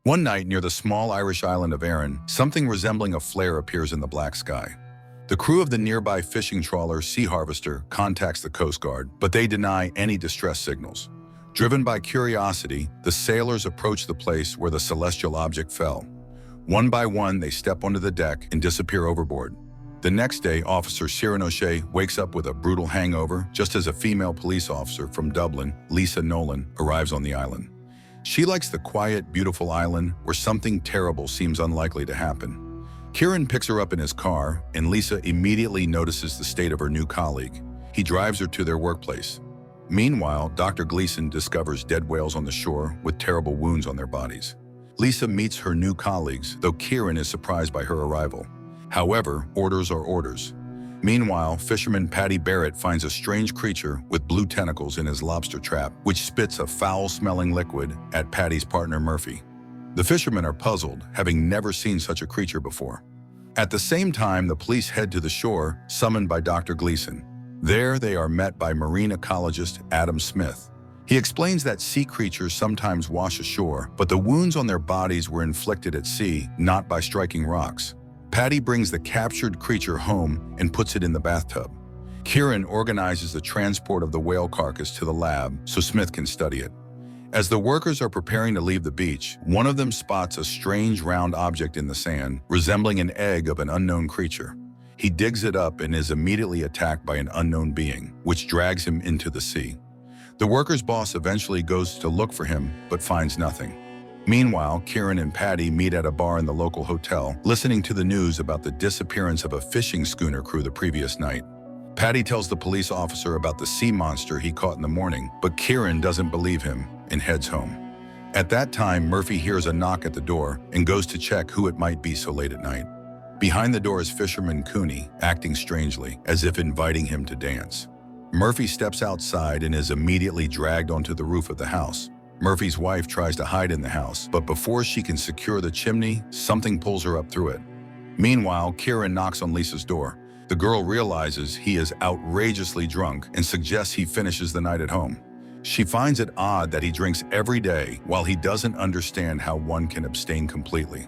One night near the small Irish island of Arran, something resembling a flare appears in the black sky. The crew of the nearby fishing trawler Sea Harvester contacts the Coast Guard, but they deny any distress signals. Driven by curiosity, the sailors approach the place where the celestial object fell. One by one, they step onto the deck and disappear overboard. The next day, Officer Ciaran O'Shea wakes up with a brutal hangover just as a female police officer from Dublin, Lisa Nolan, arrives on the island. She likes the quiet, beautiful island where something terrible seems unlikely to happen. Ciaran picks her up in his car, and Lisa immediately notices the state of her new colleague. He drives her to their workplace. Meanwhile, Dr. Gleason discovers dead whales on the shore with terrible wounds on their bodies. Lisa meets her new colleagues, though Ciaran is surprised by her arrival. However, orders are orders. Meanwhile, fisherman Paddy Barrett finds a strange creature with blue tentacles in his lobster trap, which spits a foul-smelling liquid at Paddy's partner Murphy. The fishermen are puzzled, having never seen such a creature before. At the same time, the police head to the shore, summoned by Dr. Gleason. There, they are met by marine ecologist Adam Smith. He explains that sea creatures sometimes wash ashore, but the wounds on their bodies were inflicted at sea, not by striking rocks. Paddy brings the captured creature home and puts it in the bathtub. Ciaran organizes the transport of the whale carcass to the lab so Smith can study it. As the workers are preparing to leave the beach, one of them spots a strange round object in the sand, resembling an egg of an unknown creature. He digs it up and is immediately attacked by an unknown being, which drags him into the sea. The workers' boss eventually goes to look for him, but finds nothing. Meanwhile, Ciaran and Paddy meet at a bar in the local hotel, listening to the news about the disappearance of a fishing schooner crew the previous night. Paddy tells the police officer about the sea monster he caught in the morning, but Ciaran doesn't believe him and heads home. At that time, Murphy hears a knock at the door and goes to check who it might be so late at night. Behind the door is fisherman Cooney, acting strangely, as if inviting him to dance. Murphy steps outside and is immediately dragged onto the roof of the house. Murphy's wife tries to hide in the house, but before she can secure the chimney, something pulls her up through it. Meanwhile, Ciaran knocks on Lisa's door. The girl realizes he is outrageously drunk and suggests he finishes the night at home. She finds it odd that he drinks every day while he doesn't understand how one can abstain completely.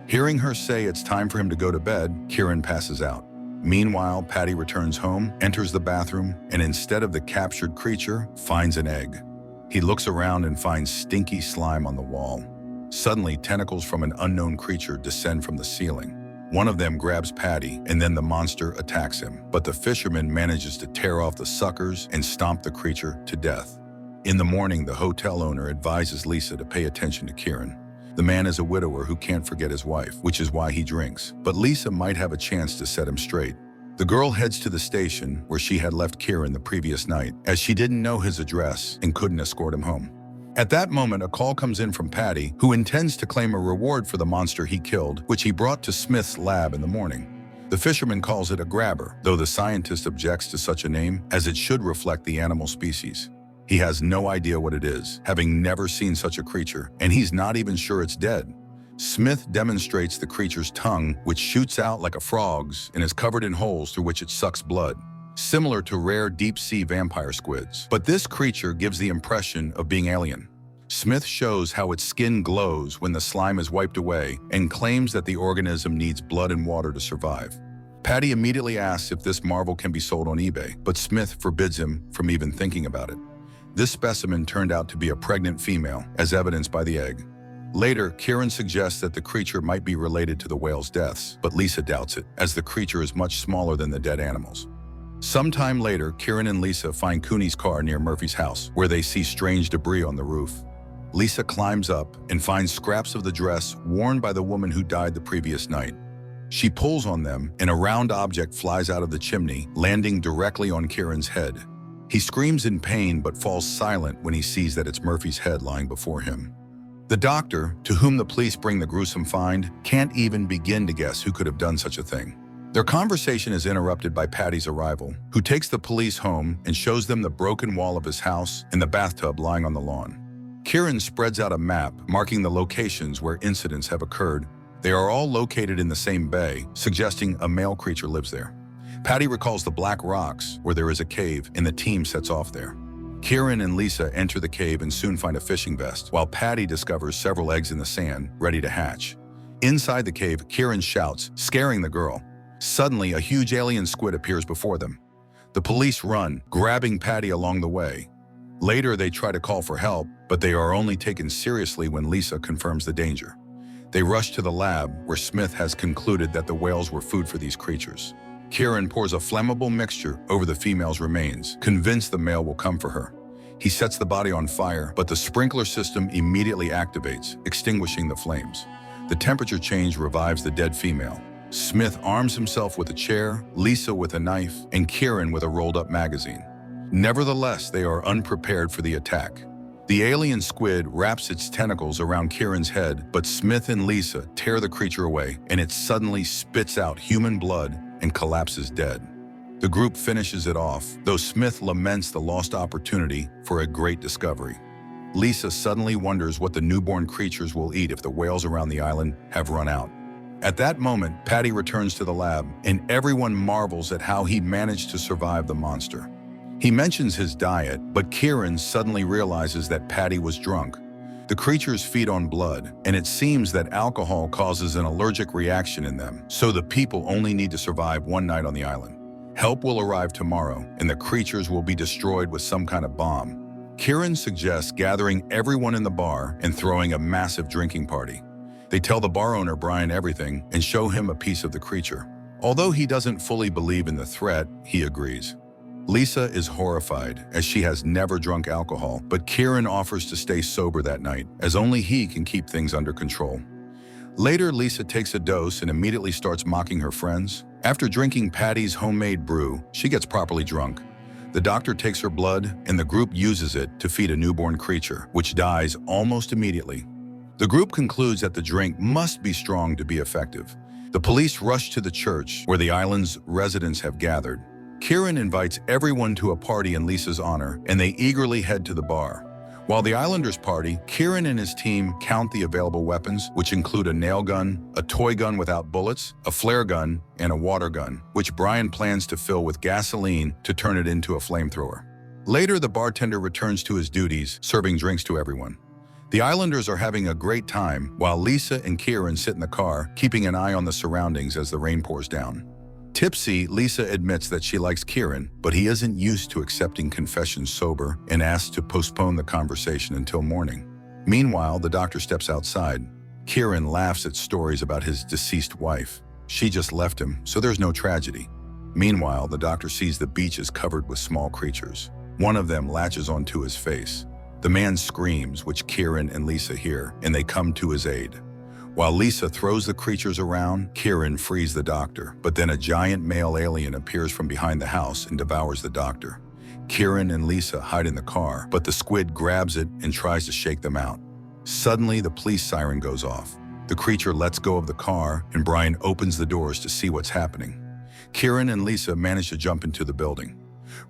Hearing her say it's time for him to go to bed, Ciaran passes out. Meanwhile, Paddy returns home, enters the bathroom, and instead of the captured creature, finds an egg. He looks around and finds stinky slime on the wall. Suddenly, tentacles from an unknown creature descend from the ceiling. One of them grabs Paddy, and then the monster attacks him, but the fisherman manages to tear off the suckers and stomp the creature to death. In the morning, the hotel owner advises Lisa to pay attention to Ciaran. The man is a widower who can't forget his wife, which is why he drinks, but Lisa might have a chance to set him straight. The girl heads to the station where she had left Ciaran the previous night, as she didn't know his address and couldn't escort him home. At that moment, a call comes in from Paddy, who intends to claim a reward for the monster he killed, which he brought to Smith's lab in the morning. The fisherman calls it a grabber, though the scientist objects to such a name, as it should reflect the animal species. He has no idea what it is, having never seen such a creature, and he's not even sure it's dead. Smith demonstrates the creature's tongue, which shoots out like a frog's and is covered in holes through which it sucks blood, similar to rare deep-sea vampire squids. But this creature gives the impression of being alien. Smith shows how its skin glows when the slime is wiped away and claims that the organism needs blood and water to survive. Paddy immediately asks if this marvel can be sold on eBay, but Smith forbids him from even thinking about it. This specimen turned out to be a pregnant female, as evidenced by the egg. Later, Ciaran suggests that the creature might be related to the whale's deaths, but Lisa doubts it, as the creature is much smaller than the dead animals. Sometime later, Ciaran and Lisa find Cooney's car near Murphy's house, where they see strange debris on the roof. Lisa climbs up and finds scraps of the dress worn by the woman who died the previous night. She pulls on them, and a round object flies out of the chimney, landing directly on Ciaran's head. He screams in pain but falls silent when he sees that it's Murphy's head lying before him. The doctor, to whom the police bring the gruesome find, can't even begin to guess who could have done such a thing. Their conversation is interrupted by Paddy's arrival, who takes the police home and shows them the broken wall of his house and the bathtub lying on the lawn. Ciaran spreads out a map marking the locations where incidents have occurred. They are all located in the same bay, suggesting a male creature lives there. Paddy recalls the Black Rocks, where there is a cave, and the team sets off there. Kieran and Lisa enter the cave and soon find a fishing vest, while Patty discovers several eggs in the sand, ready to hatch. Inside the cave, Kieran shouts, scaring the girl. Suddenly, a huge alien squid appears before them. The police run, grabbing Patty along the way. Later, they try to call for help, but they are only taken seriously when Lisa confirms the danger. They rush to the lab, where Smith has concluded that the whales were food for these creatures. Kieran pours a flammable mixture over the female's remains, convinced the male will come for her. He sets the body on fire, but the sprinkler system immediately activates, extinguishing the flames. The temperature change revives the dead female. Smith arms himself with a chair, Lisa with a knife, and Kieran with a rolled-up magazine. Nevertheless, they are unprepared for the attack. The alien squid wraps its tentacles around Kieran's head, but Smith and Lisa tear the creature away, and it suddenly spits out human blood and collapses dead. The group finishes it off, though Smith laments the lost opportunity for a great discovery. Lisa suddenly wonders what the newborn creatures will eat if the whales around the island have run out. At that moment, Patty returns to the lab, and everyone marvels at how he managed to survive the monster. He mentions his diet, but Kieran suddenly realizes that Patty was drunk. The creatures feed on blood, and it seems that alcohol causes an allergic reaction in them, so the people only need to survive one night on the island. Help will arrive tomorrow, and the creatures will be destroyed with some kind of bomb. Kieran suggests gathering everyone in the bar and throwing a massive drinking party. They tell the bar owner Brian everything and show him a piece of the creature. Although he doesn't fully believe in the threat, he agrees. Lisa is horrified, as she has never drunk alcohol, but Kieran offers to stay sober that night, as only he can keep things under control. Later, Lisa takes a dose and immediately starts mocking her friends. After drinking Patty's homemade brew, she gets properly drunk. The doctor takes her blood, and the group uses it to feed a newborn creature, which dies almost immediately. The group concludes that the drink must be strong to be effective. The police rush to the church, where the island's residents have gathered. Kieran invites everyone to a party in Lisa's honor, and they eagerly head to the bar. While the Islanders party, Kieran and his team count the available weapons, which include a nail gun, a toy gun without bullets, a flare gun, and a water gun, which Brian plans to fill with gasoline to turn it into a flamethrower. Later, the bartender returns to his duties, serving drinks to everyone. The Islanders are having a great time, while Lisa and Kieran sit in the car, keeping an eye on the surroundings as the rain pours down. Tipsy, Lisa admits that she likes Kieran, but he isn't used to accepting confessions sober and asks to postpone the conversation until morning. Meanwhile, the doctor steps outside. Kieran laughs at stories about his deceased wife. She just left him, so there's no tragedy. Meanwhile, the doctor sees the beach is covered with small creatures. One of them latches onto his face. The man screams, which Kieran and Lisa hear, and they come to his aid. While Lisa throws the creatures around, Kieran frees the doctor, but then a giant male alien appears from behind the house and devours the doctor. Kieran and Lisa hide in the car, but the squid grabs it and tries to shake them out. Suddenly, the police siren goes off. The creature lets go of the car, and Brian opens the doors to see what's happening. Kieran and Lisa manage to jump into the building.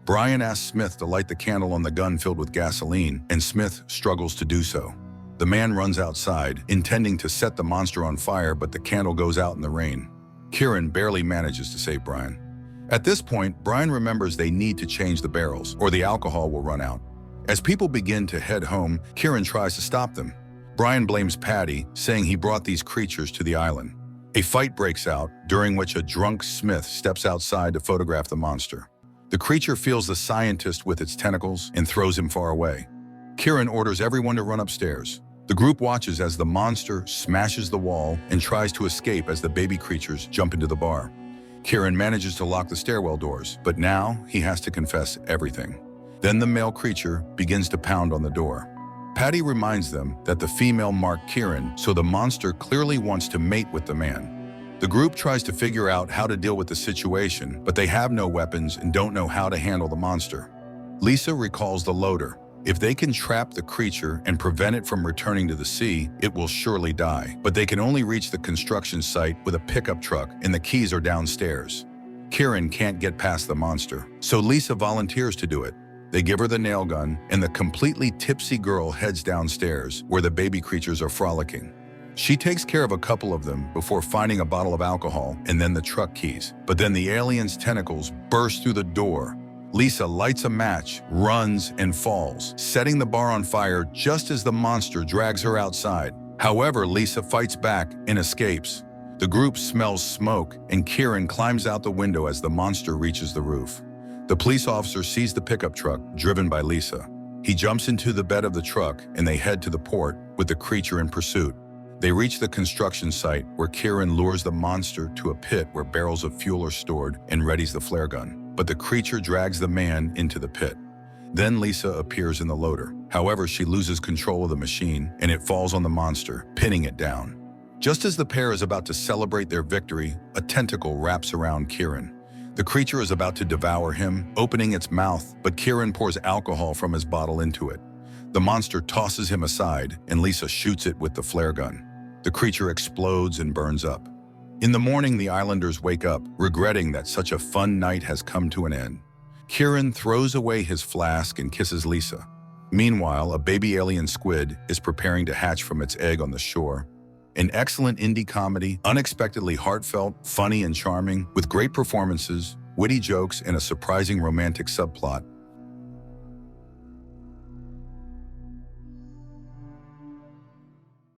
Brian asks Smith to light the candle on the gun filled with gasoline, and Smith struggles to do so. The man runs outside, intending to set the monster on fire, but the candle goes out in the rain. Kieran barely manages to save Brian. At this point, Brian remembers they need to change the barrels, or the alcohol will run out. As people begin to head home, Kieran tries to stop them. Brian blames Patty, saying he brought these creatures to the island. A fight breaks out, during which a drunk Smith steps outside to photograph the monster. The creature feels the scientist with its tentacles and throws him far away. Kieran orders everyone to run upstairs. The group watches as the monster smashes the wall and tries to escape as the baby creatures jump into the bar. Kieran manages to lock the stairwell doors, but now he has to confess everything. Then the male creature begins to pound on the door. Patty reminds them that the female marked Kieran, so the monster clearly wants to mate with the man. The group tries to figure out how to deal with the situation, but they have no weapons and don't know how to handle the monster. Lisa recalls the loader. If they can trap the creature and prevent it from returning to the sea, it will surely die. But they can only reach the construction site with a pickup truck, and the keys are downstairs. Kieran can't get past the monster, so Lisa volunteers to do it. They give her the nail gun, and the completely tipsy girl heads downstairs, where the baby creatures are frolicking. She takes care of a couple of them before finding a bottle of alcohol and then the truck keys. But then the alien's tentacles burst through the door. Lisa lights a match, runs, and falls, setting the bar on fire just as the monster drags her outside. However, Lisa fights back and escapes. The group smells smoke, and Kieran climbs out the window as the monster reaches the roof. The police officer sees the pickup truck, driven by Lisa. He jumps into the bed of the truck, and they head to the port, with the creature in pursuit. They reach the construction site, where Kieran lures the monster to a pit where barrels of fuel are stored and readies the flare gun. But the creature drags the man into the pit. Then Lisa appears in the loader. However, she loses control of the machine, and it falls on the monster, pinning it down. Just as the pair is about to celebrate their victory, a tentacle wraps around Kieran. The creature is about to devour him, opening its mouth, but Kieran pours alcohol from his bottle into it. The monster tosses him aside, and Lisa shoots it with the flare gun. The creature explodes and burns up. In the morning, the islanders wake up, regretting that such a fun night has come to an end. Kieran throws away his flask and kisses Lisa. Meanwhile, a baby alien squid is preparing to hatch from its egg on the shore. An excellent indie comedy, unexpectedly heartfelt, funny and charming, with great performances, witty jokes, and a surprising romantic subplot,